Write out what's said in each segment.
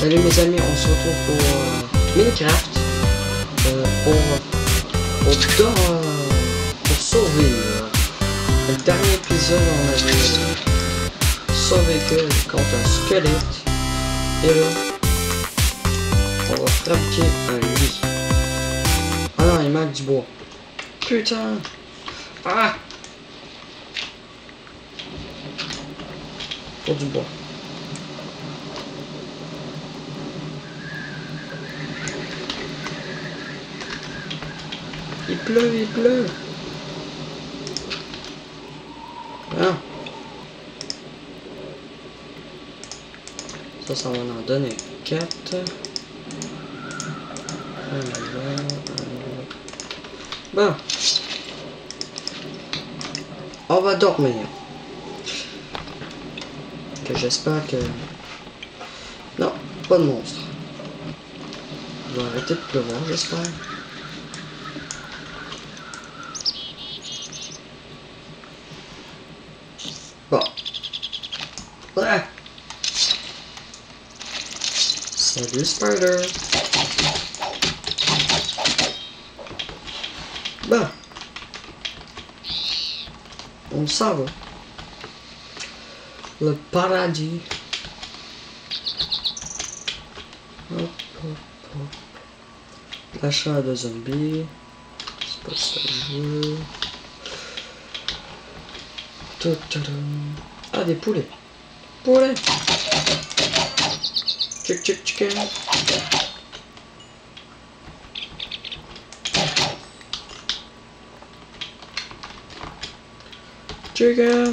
Salut mes amis, on se retrouve pour Minecraft pour survivre. Le dernier épisode on avait survécu contre un squelette et là on va fabriquer un lit. Ah non, il manque du bois. Putain. Ah, faut du bois. Il pleut, il pleut. Ah. Ça va en donner 4. Bon. On va dormir. Que j'espère que... Non, pas de monstre. Il va arrêter de pleuvoir, j'espère. Bon. Ouais. Salut Spider. Bon. On s'en va. Le paradis. Hop, hop, hop. L'achat de zombies. C'est pas ça que je veux. Ah, des poulets. Poulets. Chicken. Chicken.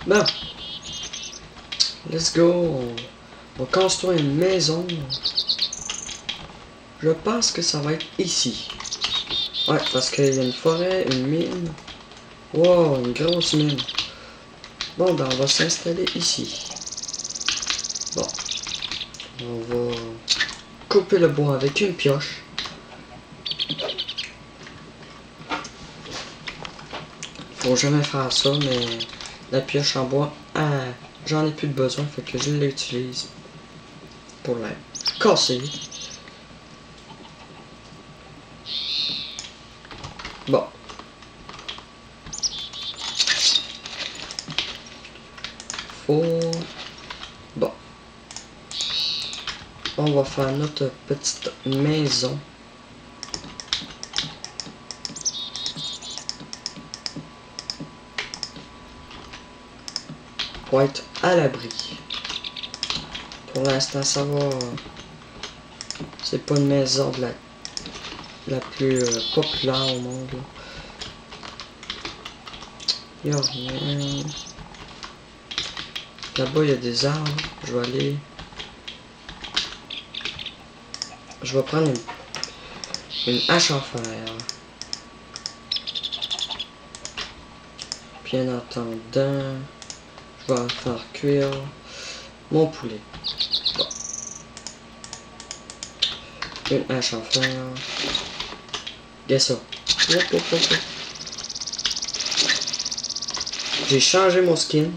Bon, let's go. On va construire une maison. Je pense que ça va être ici. Ouais, parce qu'il y a une forêt, une mine. Wow, une grosse mine. Bon, ben on va s'installer ici. Bon, on va couper le bois avec une pioche. Faut jamais faire ça, mais la pioche en bois, j'en ai plus de besoin, fait que je l'utilise pour la casser. Bon. Bon. On va faire notre petite maison. Pour être à l'abri. Pour l'instant, ça va. C'est pas une maison de la plus populaire au monde. Il y a rien. Là-bas, il y a des arbres. Je vais aller. Je vais prendre une hache en fer. Bien entendant. Je vais faire cuire mon poulet. Bon. Une hache en fer. Regarde ça. J'ai changé mon skin.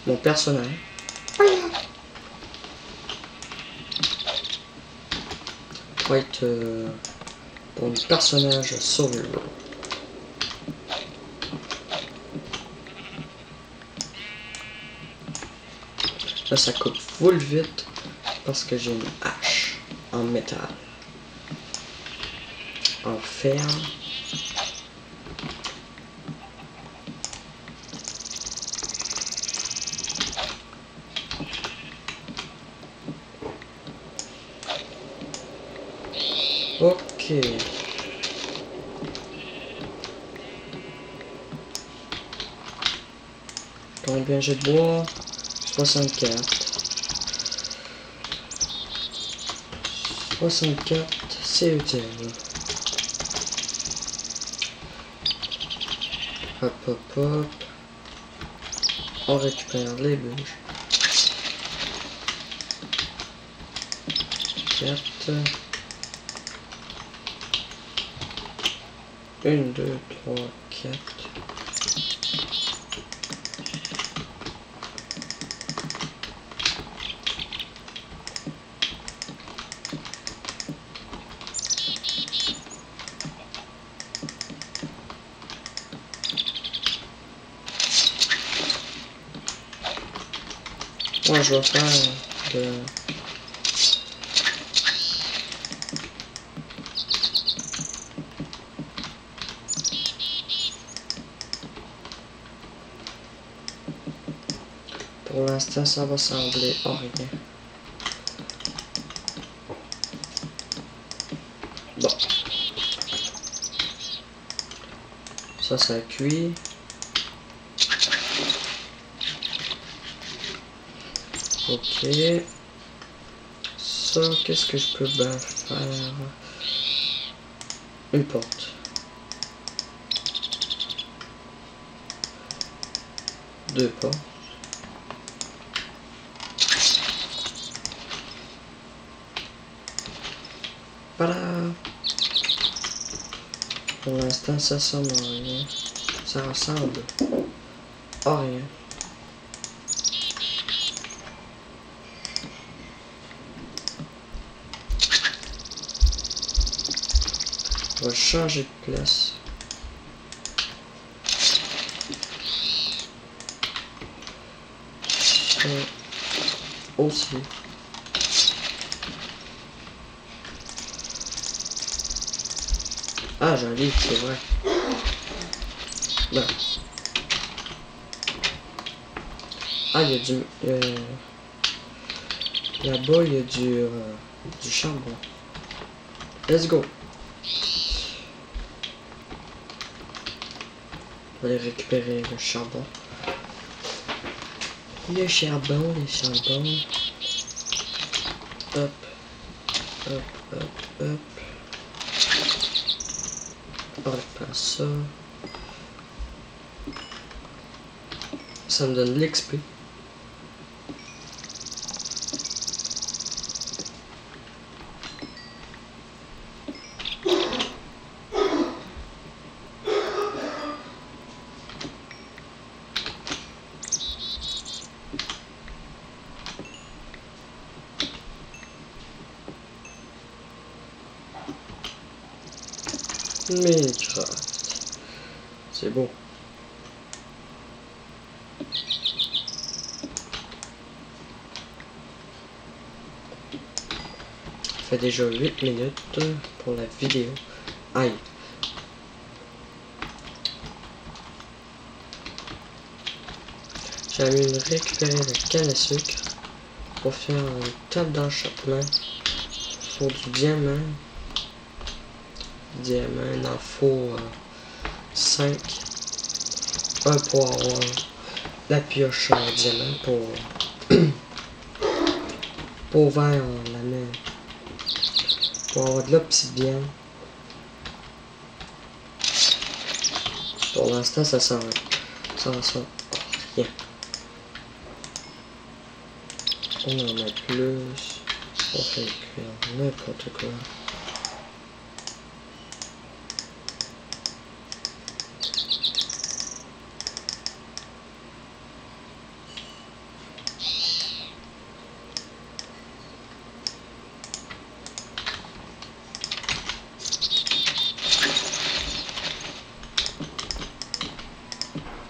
Mon personnage. Pour être pour un personnage survivor. Là, ça coupe full vite parce que j'ai une hache en métal, en fer. Ok. Combien j'ai de bois? 64. 64, c'est utile. Hop hop hop. On récupère les bûches. 4. 1, 2, 3, 4. Moi, je vais faire de... Pour l'instant, ça va sembler rien. Bon. Ça cuit. Ok. Ça, qu'est-ce que je peux bien faire? Une porte. 2 portes. Voilà. Pour l'instant, ça ressemble à rien. Ça ressemble à rien. On va changer de place. Ça aussi. Ah, j'ai un livre, c'est vrai. Là. Ah, il y a du... Là-bas, il y a du charbon. Let's go. On va aller récupérer le charbon. Le charbon, les charbons. Hop. Hop, hop, hop. On reprend ça. Ça me donne de l'XP. Minecraft. C'est bon. Ça fait déjà 8 minutes pour la vidéo. Aïe. J'ai envie de récupérer la canne à sucre pour faire une table d'enchantement. Faut du diamant. Diamant, il en faut 5. Un pour avoir la pioche en diamant. Pour vert, on la met. Pour avoir de l'obsidienne. Pour l'instant, ça sent rien. On en met plus. On fait cuire n'importe quoi.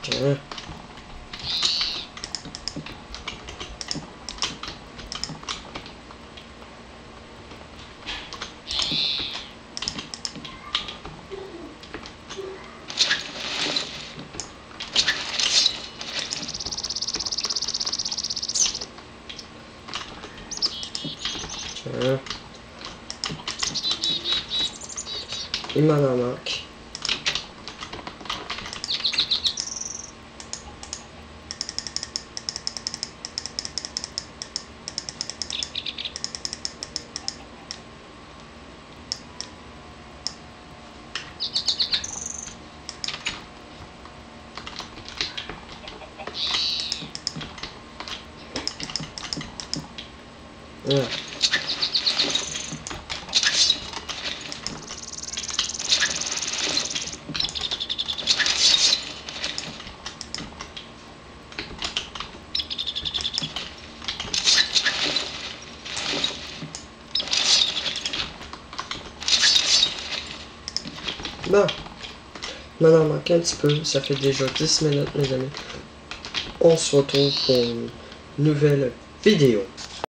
Tiens. Il m'en manque. Ouais. Bon. M'en manque un petit peu. Ça fait déjà 10 minutes, mes amis. On se retrouve pour une nouvelle vidéo.